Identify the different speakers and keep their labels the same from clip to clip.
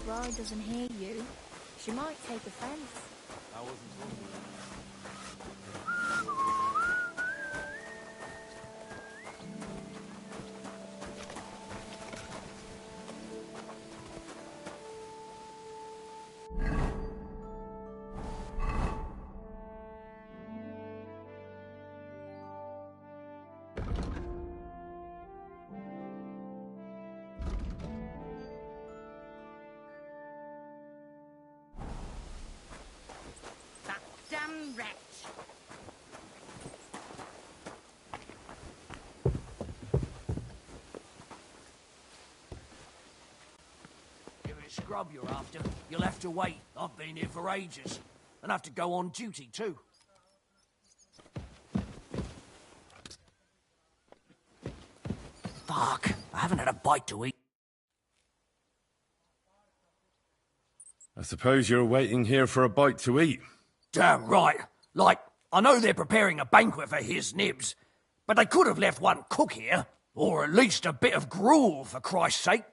Speaker 1: bride doesn't hear you, she might take offense.
Speaker 2: I wasn't talking.
Speaker 3: Damn wretch!
Speaker 4: If it's scrub you're after, you'll have to wait. I've been here for ages. And have to go on duty too. Fuck, I haven't had a bite to eat.
Speaker 5: I suppose you're waiting here for a bite to eat.
Speaker 4: Damn right. Like, I know they're preparing a banquet for his nibs, but they could have left one cook here. Or at least a bit of gruel, for Christ's sake.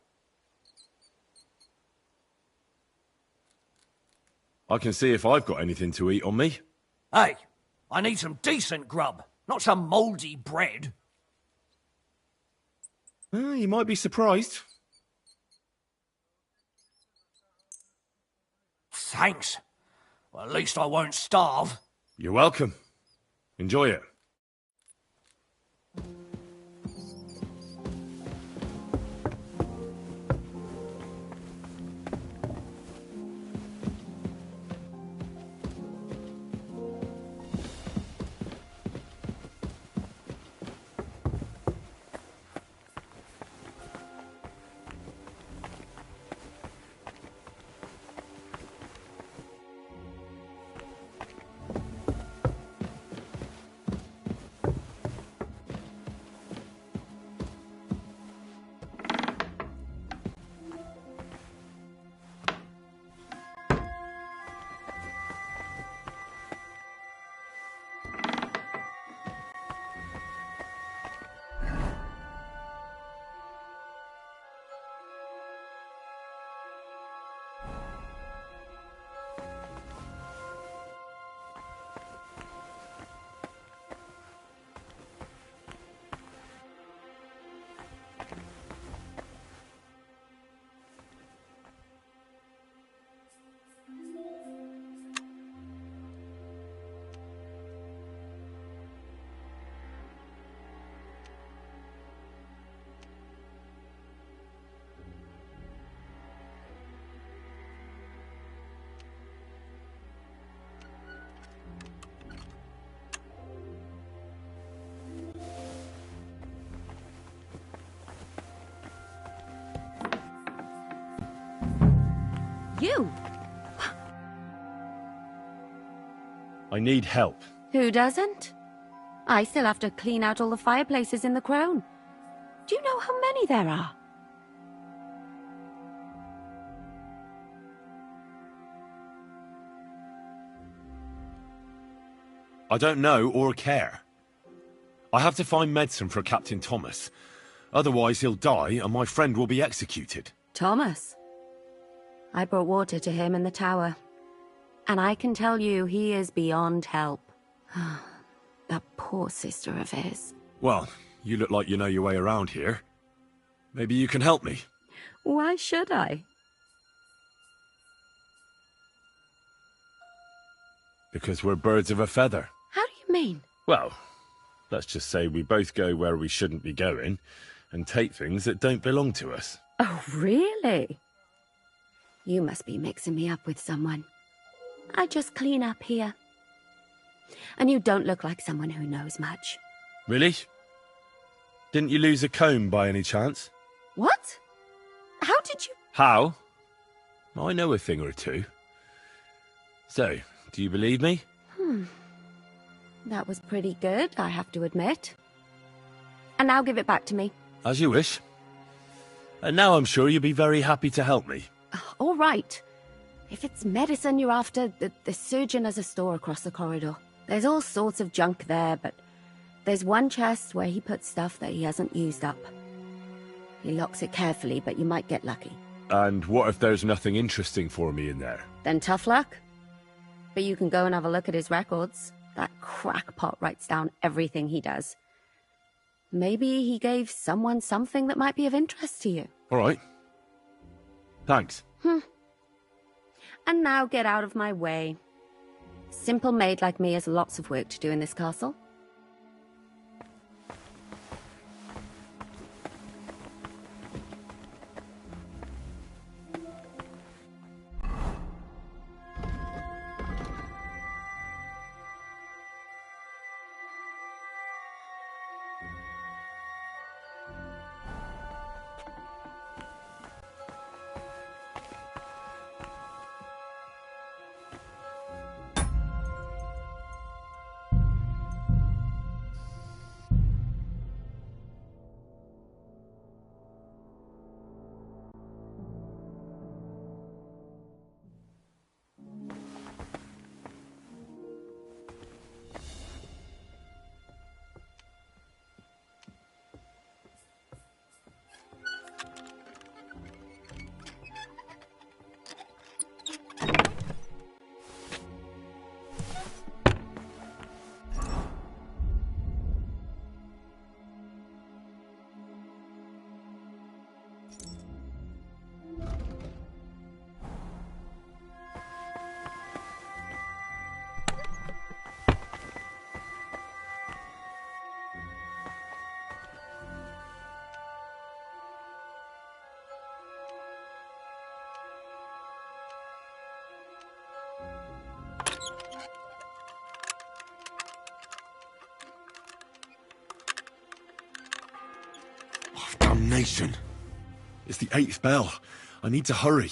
Speaker 5: I can see if I've got anything to eat on me.
Speaker 4: Hey, I need some decent grub, not some mouldy bread.
Speaker 5: You might be surprised.
Speaker 4: Thanks. Well, at least I won't starve.
Speaker 5: You're welcome. Enjoy it.
Speaker 6: You?
Speaker 5: I need help.
Speaker 6: Who doesn't? I still have to clean out all the fireplaces in the Crown. Do you know how many there are?
Speaker 5: I don't know or care. I have to find medicine for Captain Thomas. Otherwise he'll die and my friend will be executed.
Speaker 6: Thomas? I brought water to him in the tower. And I can tell you he is beyond help. That poor sister of his.
Speaker 5: Well, you look like you know your way around here. Maybe you can help me.
Speaker 6: Why should I?
Speaker 5: Because we're birds of a feather.
Speaker 6: How do you mean?
Speaker 5: Well, let's just say we both go where we shouldn't be going and take things that don't belong to us.
Speaker 6: Oh, really? You must be mixing me up with someone. I just clean up here. And you don't look like someone who knows much.
Speaker 5: Really? Didn't you lose a comb by any chance?
Speaker 6: What? How did you...
Speaker 5: How? I know a thing or two. So, do you believe me?
Speaker 6: That was pretty good, I have to admit. And now give it back to me.
Speaker 5: As you wish. And now I'm sure you'll be very happy to help me.
Speaker 6: All right. If it's medicine you're after, the surgeon has a store across the corridor. There's all sorts of junk there, but there's one chest where he puts stuff that he hasn't used up. He locks it carefully, but you might get lucky.
Speaker 5: And what if there's nothing interesting for me in there?
Speaker 6: Then tough luck. But you can go and have a look at his records. That crackpot writes down everything he does. Maybe he gave someone something that might be of interest to you.
Speaker 5: All right. Thanks.
Speaker 6: And now get out of my way. Simple maid like me has lots of work to do in this castle.
Speaker 5: Damnation. It's the 8th bell. I need to hurry.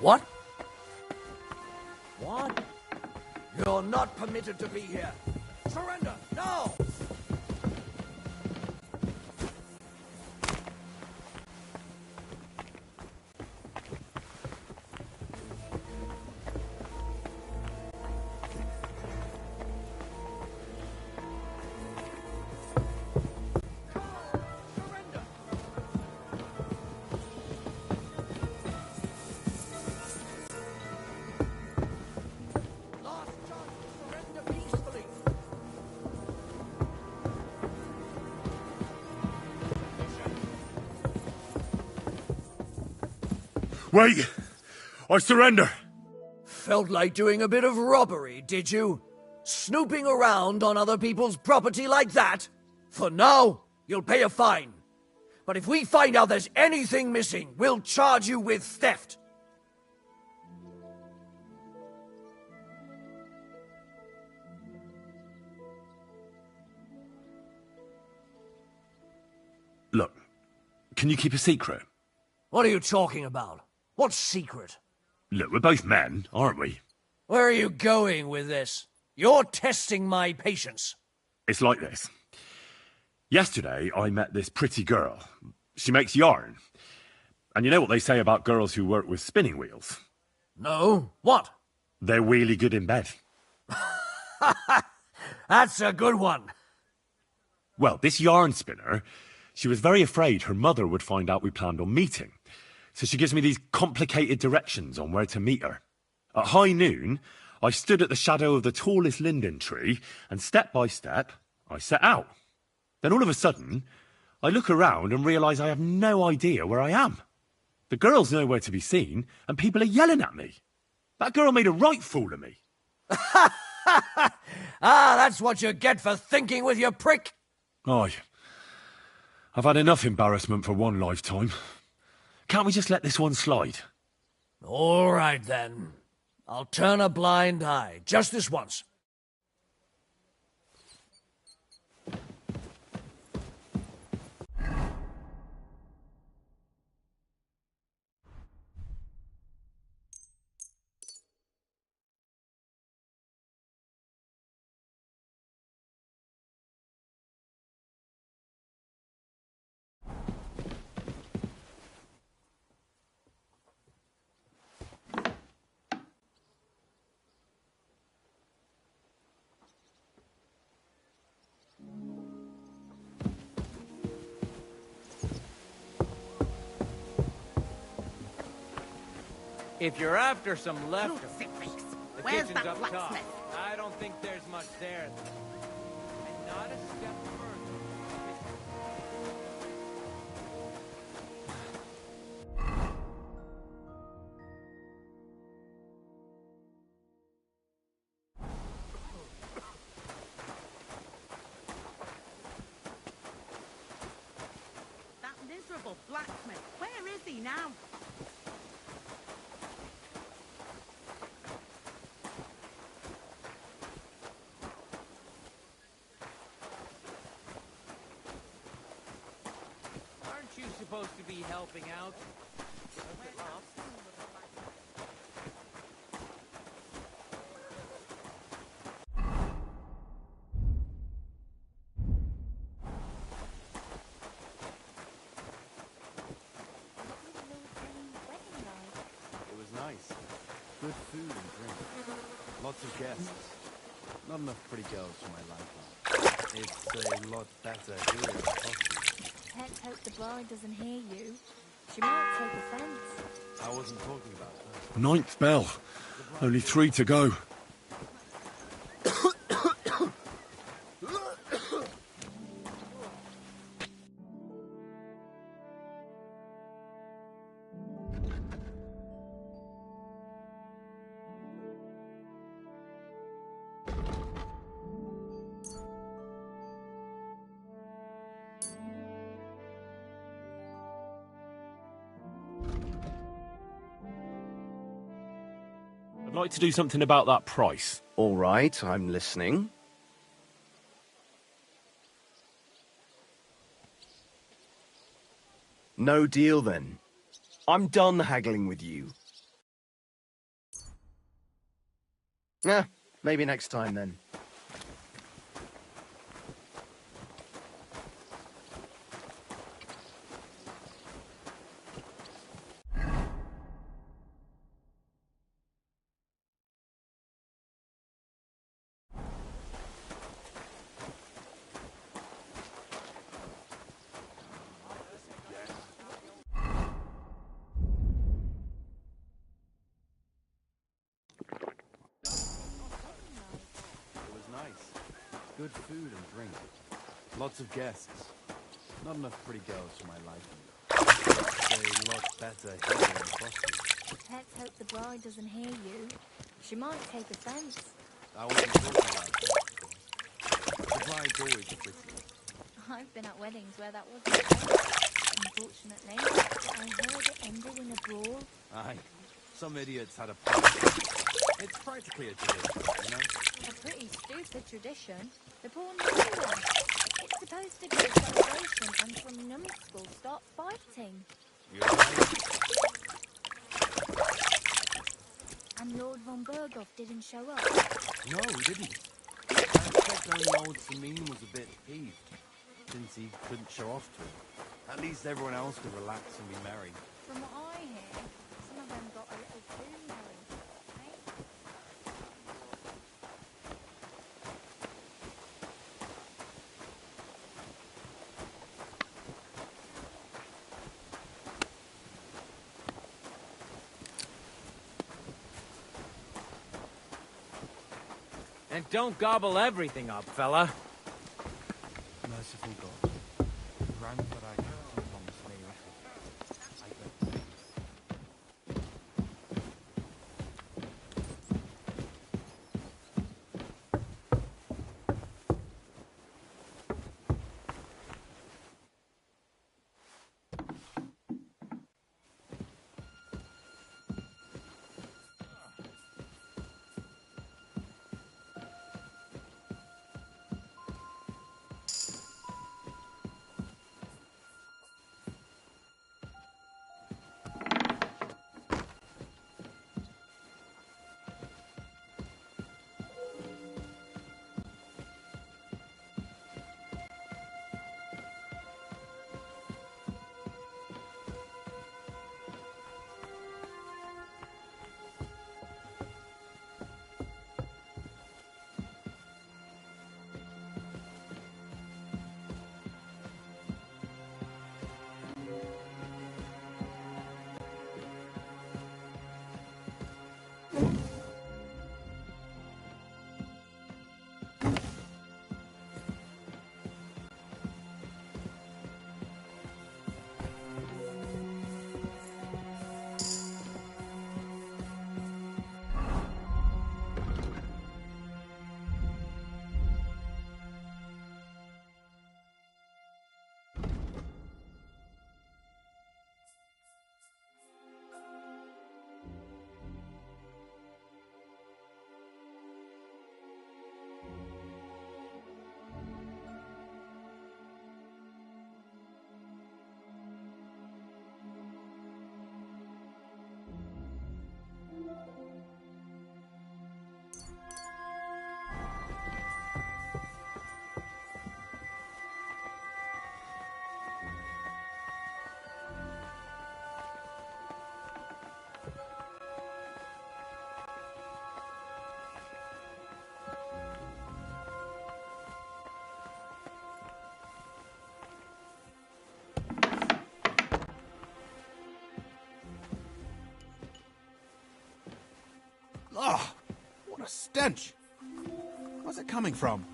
Speaker 4: What? What? You're not permitted to be here. Surrender, now!
Speaker 5: Wait! I surrender!
Speaker 4: Felt like doing a bit of robbery, did you? Snooping around on other people's property like that? For now, you'll pay a fine. But if we find out there's anything missing, we'll charge you with theft.
Speaker 5: Look, can you keep a secret?
Speaker 4: What are you talking about? What secret?
Speaker 5: Look, we're both men, aren't we?
Speaker 4: Where are you going with this? You're testing my patience.
Speaker 5: It's like this. Yesterday, I met this pretty girl. She makes yarn. And you know what they say about girls who work with spinning wheels?
Speaker 4: No? What?
Speaker 5: They're really good in bed.
Speaker 4: That's a good one.
Speaker 5: Well, this yarn spinner, she was very afraid her mother would find out we planned on meeting. So she gives me these complicated directions on where to meet her. At high noon, I stood at the shadow of the tallest linden tree, and step by step, I set out. Then all of a sudden, I look around and realise I have no idea where I am. The girl's nowhere to be seen, and people are yelling at me. That girl made a right fool of me.
Speaker 4: That's what you get for thinking with your prick.
Speaker 5: Aye. I've had enough embarrassment for one lifetime. Can't we just let this one slide?
Speaker 4: All right, then. I'll turn a blind eye, just this once.
Speaker 2: If you're after some leftovers,
Speaker 3: Crucifix.
Speaker 2: the
Speaker 3: Where's
Speaker 2: kitchen's
Speaker 3: that
Speaker 2: up top.
Speaker 3: blacksmith?
Speaker 2: I don't think there's much there. And not a step further.
Speaker 3: That miserable blacksmith. Where is he now?
Speaker 2: Aren't you supposed to be helping out?
Speaker 7: It was nice. Good food and drink. Lots of guests. Not enough pretty girls for my liking. It's a lot better here in Boston.
Speaker 1: Let's hope the bride doesn't hear you. She might take offense.
Speaker 7: I wasn't talking about her.
Speaker 5: Ninth bell. Only 3 to go. I'd like to do something about that price.
Speaker 8: All right, I'm listening. No deal, then. I'm done haggling with you. Maybe next time, then.
Speaker 7: It was nice. Good food and drink. Lots of guests. Not enough pretty girls for my liking. It's a lot better here in Boston.
Speaker 1: Let's hope the bride doesn't hear you. She might take offense.
Speaker 7: I wasn't talking about her. The bride's always pretty.
Speaker 1: I've been at weddings where that wasn't the case. Unfortunately, I heard it ended in a brawl.
Speaker 7: Aye. Some idiots had a party. It's practically a tradition, you know?
Speaker 1: A pretty stupid tradition. The poor newborn. It's supposed to be a celebration and some numbskulls start fighting.
Speaker 7: You're right.
Speaker 1: And Lord von Berghoff didn't show up.
Speaker 7: No, he didn't. I expect only old Samine was a bit peeved, since he couldn't show off to him. At least everyone else could relax and be merry.
Speaker 1: From what I hear, some of them got a little too merry. Eh?
Speaker 2: And don't gobble everything up, fella.
Speaker 7: Merciful God, grant that I can promise may I beg.
Speaker 9: Oh, what a stench! Where's it coming from?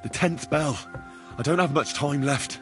Speaker 5: The 10th bell. I don't have much time left.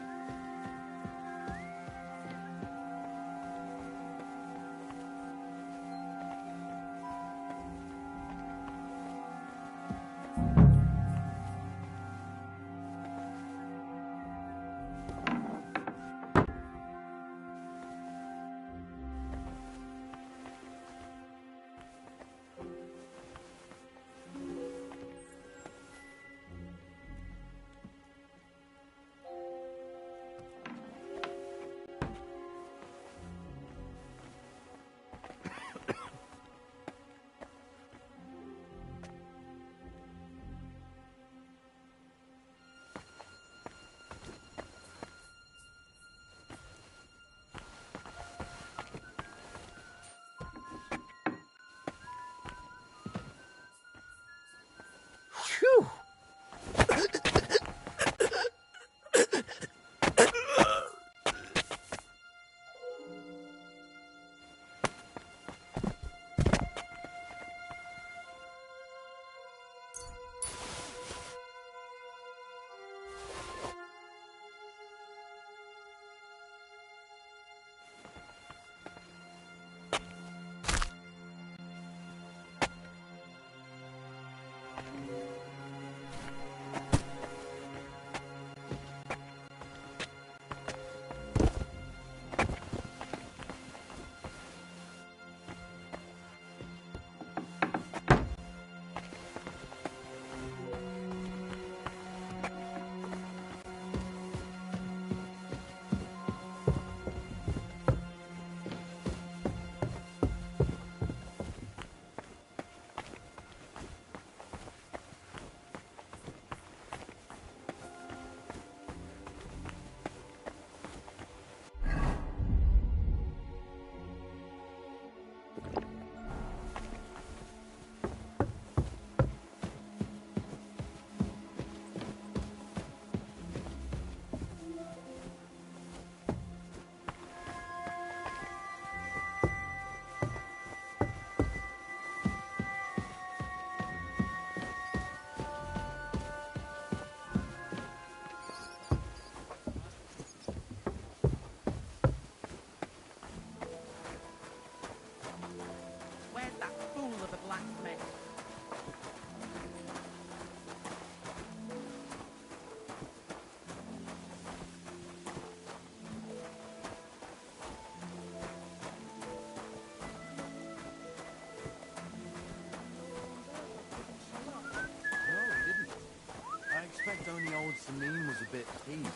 Speaker 7: old Samine was a bit peeved,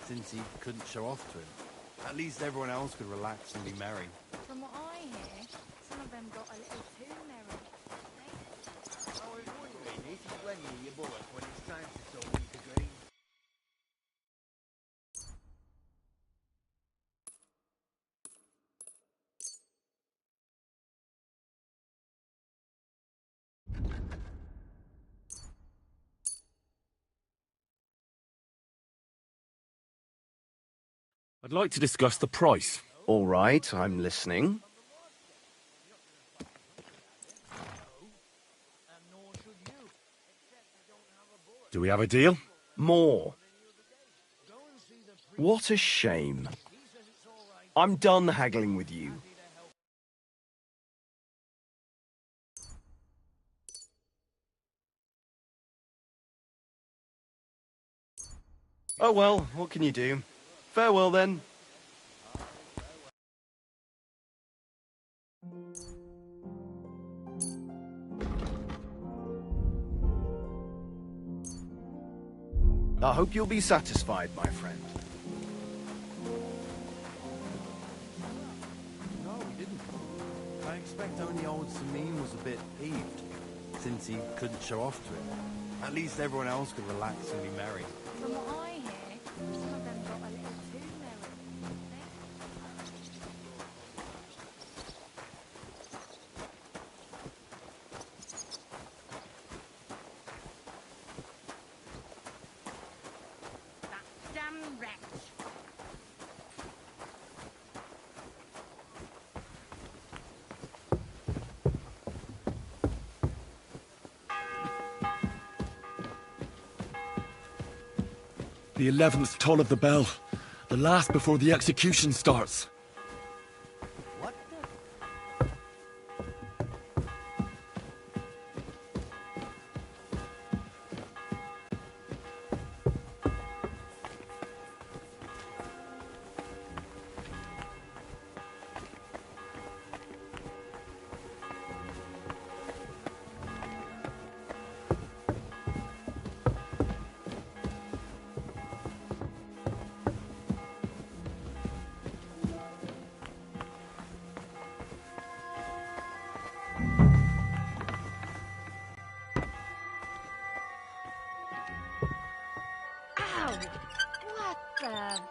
Speaker 7: since he couldn't show off to him. At least everyone else could relax and be merry.
Speaker 1: From what I hear, some of them got a little too merry.
Speaker 10: I was wondering if you blend your bullet when it's time to sow into grain.
Speaker 5: I'd like to discuss the price.
Speaker 8: All right, I'm listening.
Speaker 5: Do we have a deal?
Speaker 8: More. What a shame. I'm done haggling with you. Oh well, what can you do? Farewell then. I hope you'll be satisfied, my friend.
Speaker 7: No, he didn't. I expect only old Samine was a bit peeved, since he couldn't show off to him. At least everyone else could relax and be merry.
Speaker 1: From what I hear, some of them got a little too merry.
Speaker 3: That damn wretch.
Speaker 5: The 11th toll of the bell. The last before the execution starts.
Speaker 10: What
Speaker 1: Ow! What the...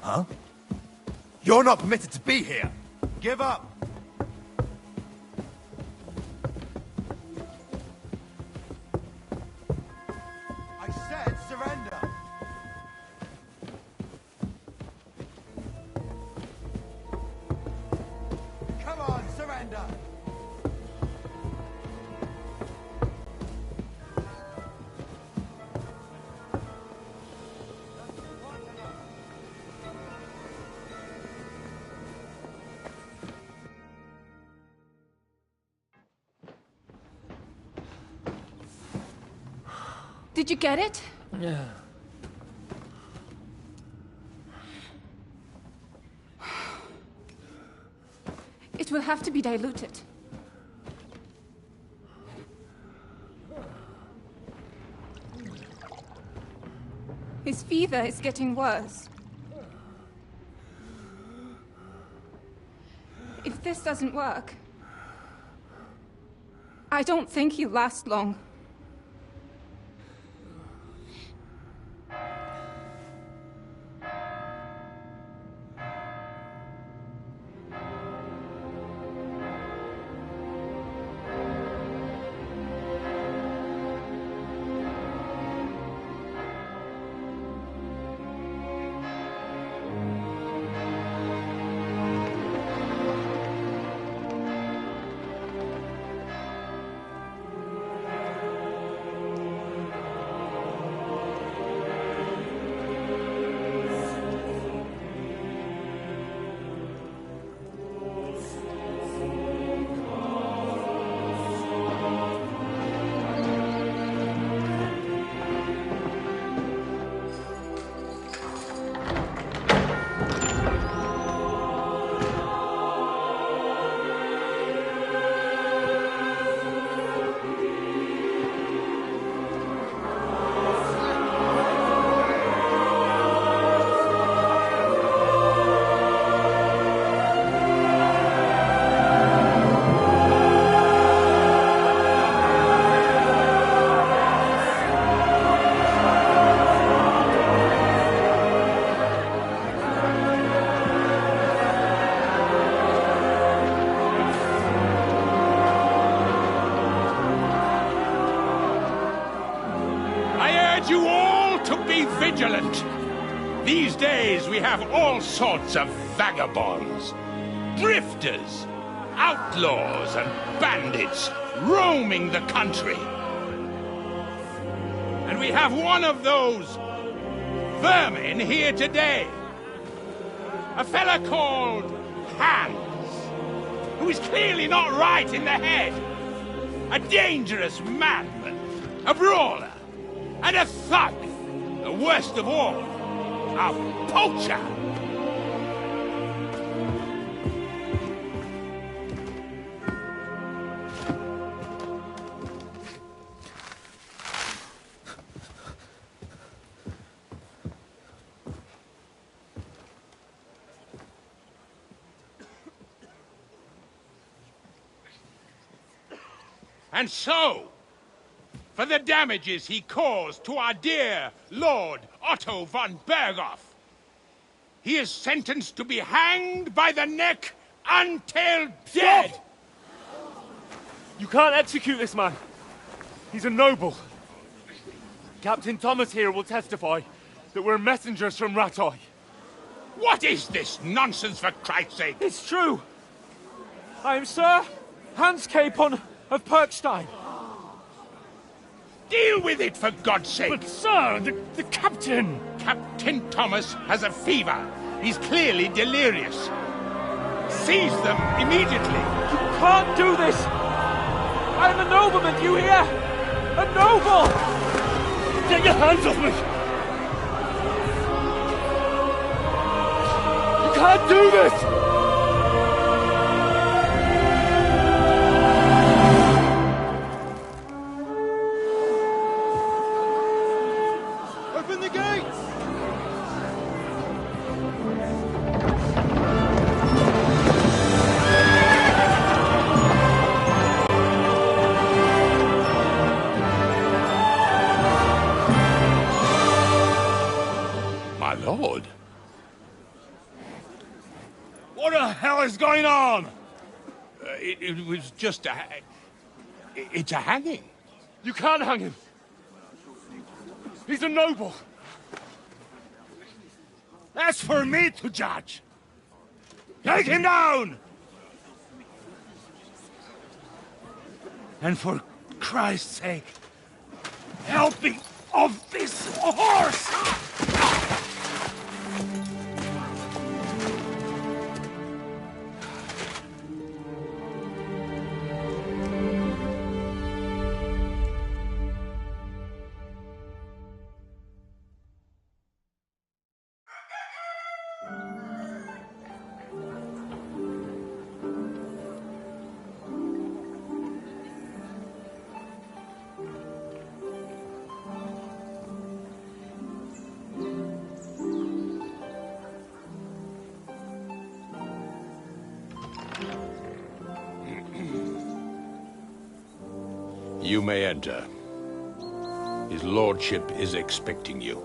Speaker 9: Huh? You're not permitted to be here! Give up! I said surrender! Come on, surrender!
Speaker 11: Did you get it?
Speaker 4: Yeah.
Speaker 11: It will have to be diluted. His fever is getting worse. If this doesn't work, I don't think he'll last long.
Speaker 12: You all to be vigilant. These days we have all sorts of vagabonds, drifters, outlaws and bandits roaming the country. And we have one of those vermin here today. A fella called Hans, who is clearly not right in the head. A dangerous madman, a brawler, and a thug, the worst of all, a poacher. And so, for the damages he caused to our dear Lord Otto von Berghoff, he is sentenced to be hanged by the neck until dead!
Speaker 5: Stop! You can't execute this man. He's a noble. Captain Thomas here will testify that we're messengers from Rattay.
Speaker 12: What is this nonsense, for Christ's sake?
Speaker 5: It's true. I am Sir Hans Capon of Perkstein.
Speaker 12: Deal with it, for God's sake!
Speaker 5: But, sir, the captain...
Speaker 12: Captain Thomas has a fever. He's clearly delirious. Seize them immediately.
Speaker 5: You can't do this! I am a nobleman, do you hear? A noble! Get your hands off me! You can't do this!
Speaker 9: Open the gates!
Speaker 12: My lord. going on? It was just a... It's a hanging.
Speaker 5: You can't hang him. He's a noble.
Speaker 12: That's for me to judge. Take him down! And for Christ's sake, help me off this horse! You may enter. His lordship is expecting you.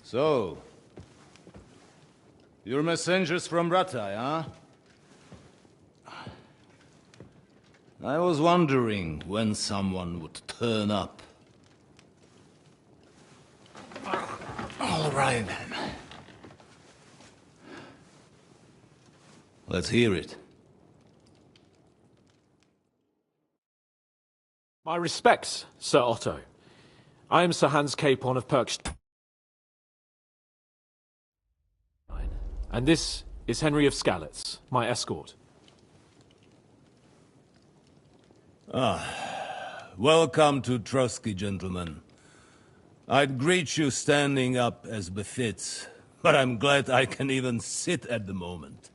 Speaker 7: So, you're messengers from Rattay, huh? I was wondering when someone would turn up. All right, then. Let's hear it.
Speaker 13: My respects, Sir Otto. I am Sir Hans Capon of Perkstein. And this is Henry of Skalitz, my escort.
Speaker 7: Welcome to Trotsky, gentlemen. I'd greet you standing up as befits, but I'm glad I can even sit at the moment.